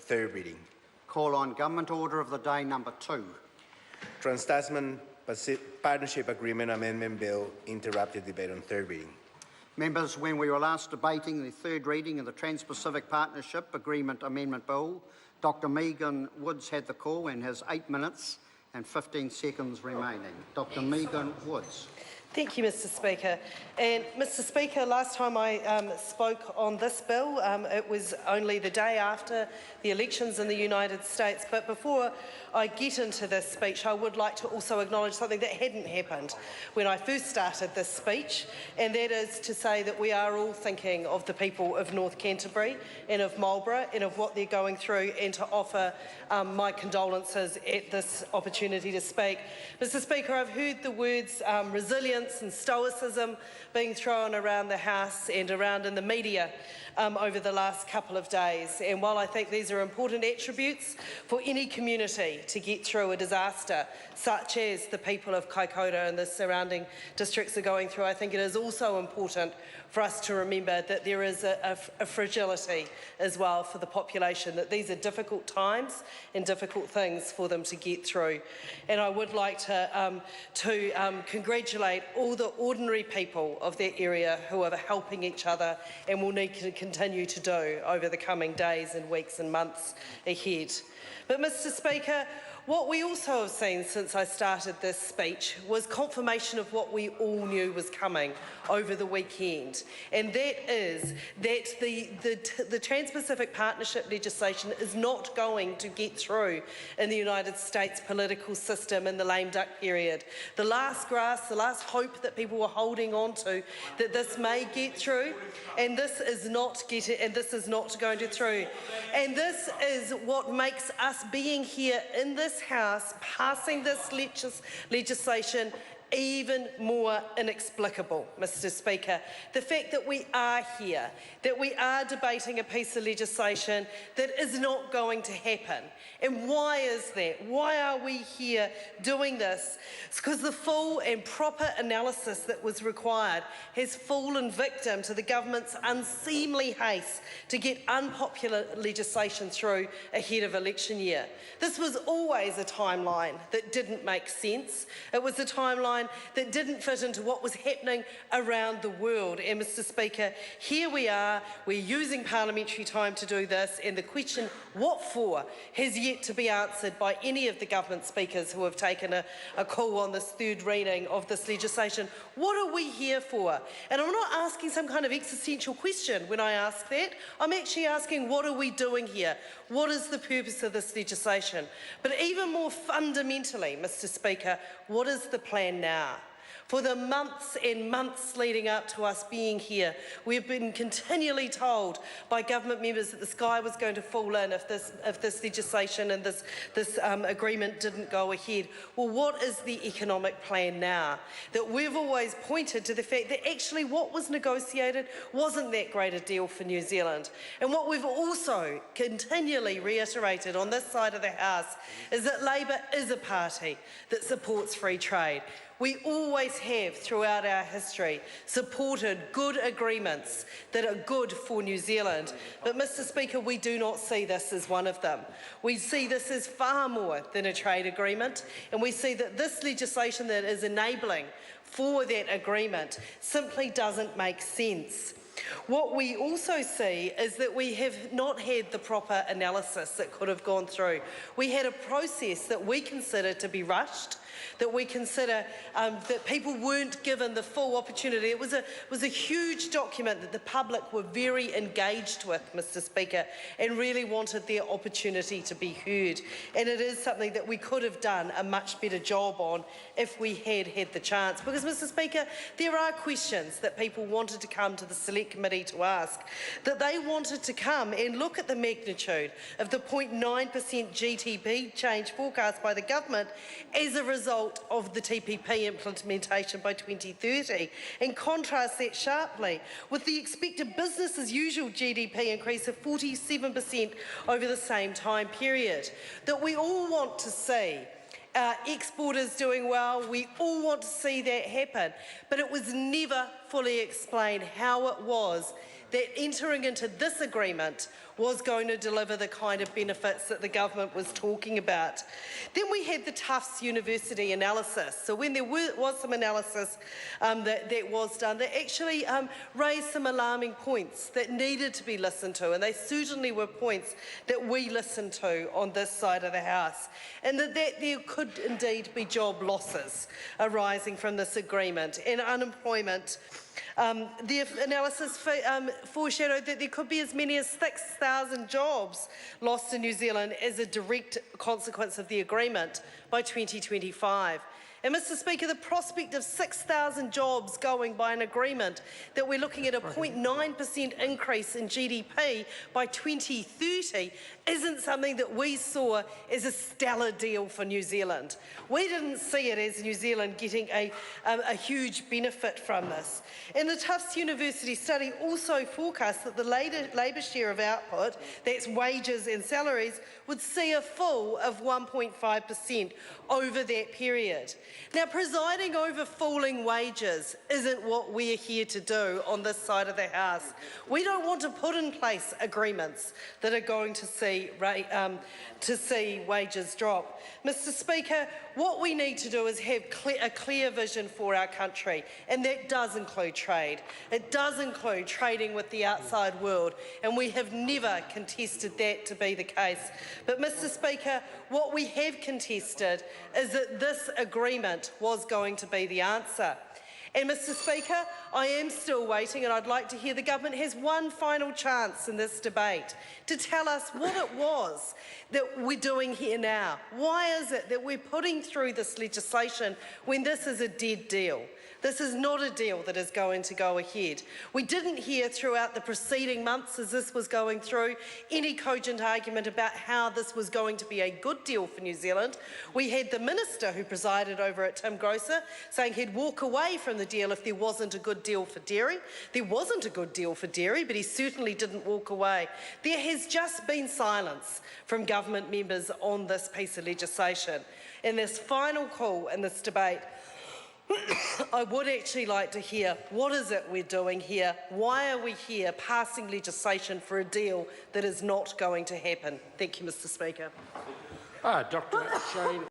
third reading. Call on Government Order of the Day number 2. Trans-Tasman Partnership Agreement Amendment Bill interrupted debate on third reading. Members, when we were last debating the third reading of the Trans-Pacific Partnership Agreement Amendment Bill, Dr Megan Woods had the call and has 8 minutes and 15 seconds remaining. Dr Megan Woods. Thank you, Mr Speaker. And Mr Speaker, last time I spoke on this bill, it was only the day after the elections in the United States. But before I get into this speech, I would like to also acknowledge something that hadn't happened when I first started this speech, and that is to say that we are all thinking of the people of North Canterbury and of Marlborough and of what they're going through, and to offer my condolences at this opportunity to speak. Mr Speaker, I've heard the words resilience and stoicism being thrown around the House and around in the media over the last couple of days. And while I think these are important attributes for any community to get through a disaster, such as the people of Kaikoura and the surrounding districts are going through, I think it is also important for us to remember that there is a fragility as well for the population, that these are difficult times and difficult things for them to get through. And I would like to congratulate all the ordinary people of that area who are helping each other and will need to continue to do over the coming days and weeks and months ahead. But Mr Speaker, what we also have seen since I started this speech was confirmation of what we all knew was coming over the weekend, and that is that the Trans-Pacific Partnership legislation is not going to get through in the United States political system in the lame duck period. The last grasp, the last hope that people were holding on to, that this may get through, and this is not going to through. And this is what makes us being here in this House, passing this legislation, even more inexplicable, Mr Speaker. The fact that we are here, that we are debating a piece of legislation that is not going to happen. And why is that? Why are we here doing this? It's because the full and proper analysis that was required has fallen victim to the government's unseemly haste to get unpopular legislation through ahead of election year. This was always a timeline that didn't make sense. It was a timeline that didn't fit into what was happening around the world. And Mr Speaker, here we are, we're using parliamentary time to do this, and the question, what for, has yet to be answered by any of the government speakers who have taken a call on this third reading of this legislation. What are we here for? And I'm not asking some kind of existential question when I ask that. I'm actually asking, what are we doing here? What is the purpose of this legislation? But even more fundamentally, Mr Speaker, what is the plan now? For the months and months leading up to us being here, we've been continually told by government members that the sky was going to fall in if this legislation and this agreement didn't go ahead. Well, what is the economic plan now? That we've always pointed to the fact that actually what was negotiated wasn't that great a deal for New Zealand. And what we've also continually reiterated on this side of the House is that Labor is a party that supports free trade. We always have, throughout our history, supported good agreements that are good for New Zealand. But, Mr Speaker, we do not see this as one of them. We see this as far more than a trade agreement, and we see that this legislation that is enabling for that agreement simply doesn't make sense. What we also see is that we have not had the proper analysis that could have gone through. We had a process that we consider to be rushed, that we consider that people weren't given the full opportunity. It was a huge document that the public were very engaged with, Mr Speaker, and really wanted their opportunity to be heard. And it is something that we could have done a much better job on if we had had the chance. Because, Mr Speaker, there are questions that people wanted to come to the Select Committee to ask, that they wanted to come and look at the magnitude of the 0.9% GDP change forecast by the government as a result of the TPP implementation by 2030, and contrast that sharply with the expected business as usual GDP increase of 47% over the same time period. That we all want to see exporters doing well, we all want to see that happen, but it was never fully explained how it was that entering into this agreement was going to deliver the kind of benefits that the government was talking about. Then we had the Tufts University analysis. So when there was some analysis that was done, that actually raised some alarming points that needed to be listened to, and they certainly were points that we listened to on this side of the House, and that there could indeed be job losses arising from this agreement and unemployment. The analysis foreshadowed that there could be as many as 6,000 jobs lost in New Zealand as a direct consequence of the agreement by 2025. And Mr Speaker, the prospect of 6,000 jobs going by an agreement that we're looking at a 0.9% increase in GDP by 2030 isn't something that we saw as a stellar deal for New Zealand. We didn't see it as New Zealand getting a huge benefit from this. And the Tufts University study also forecast that the labour share of output, that's wages and salaries, would see a fall of 1.5% over that period. Now, presiding over falling wages isn't what we're here to do on this side of the House. We don't want to put in place agreements that are going to see wages drop. Mr Speaker, what we need to do is have a clear vision for our country, and that does include trade. It does include trading with the outside world, and we have never contested that to be the case. But Mr Speaker, what we have contested is that this agreement was going to be the answer. And Mr Speaker, I am still waiting, and I'd like to hear the government has one final chance in this debate to tell us what it was that we're doing here now. Why is it that we're putting through this legislation when this is a dead deal? This is not a deal that is going to go ahead. We didn't hear throughout the preceding months as this was going through any cogent argument about how this was going to be a good deal for New Zealand. We had the minister who presided over it, Tim Grosser, saying he'd walk away from the deal if there wasn't a good deal for dairy. There wasn't a good deal for dairy, but he certainly didn't walk away. There has just been silence from government members on this piece of legislation. In this final call in this debate, I would actually like to hear, what is it we're doing here? Why are we here passing legislation for a deal that is not going to happen? Thank you, Mr Speaker. Dr. Shane.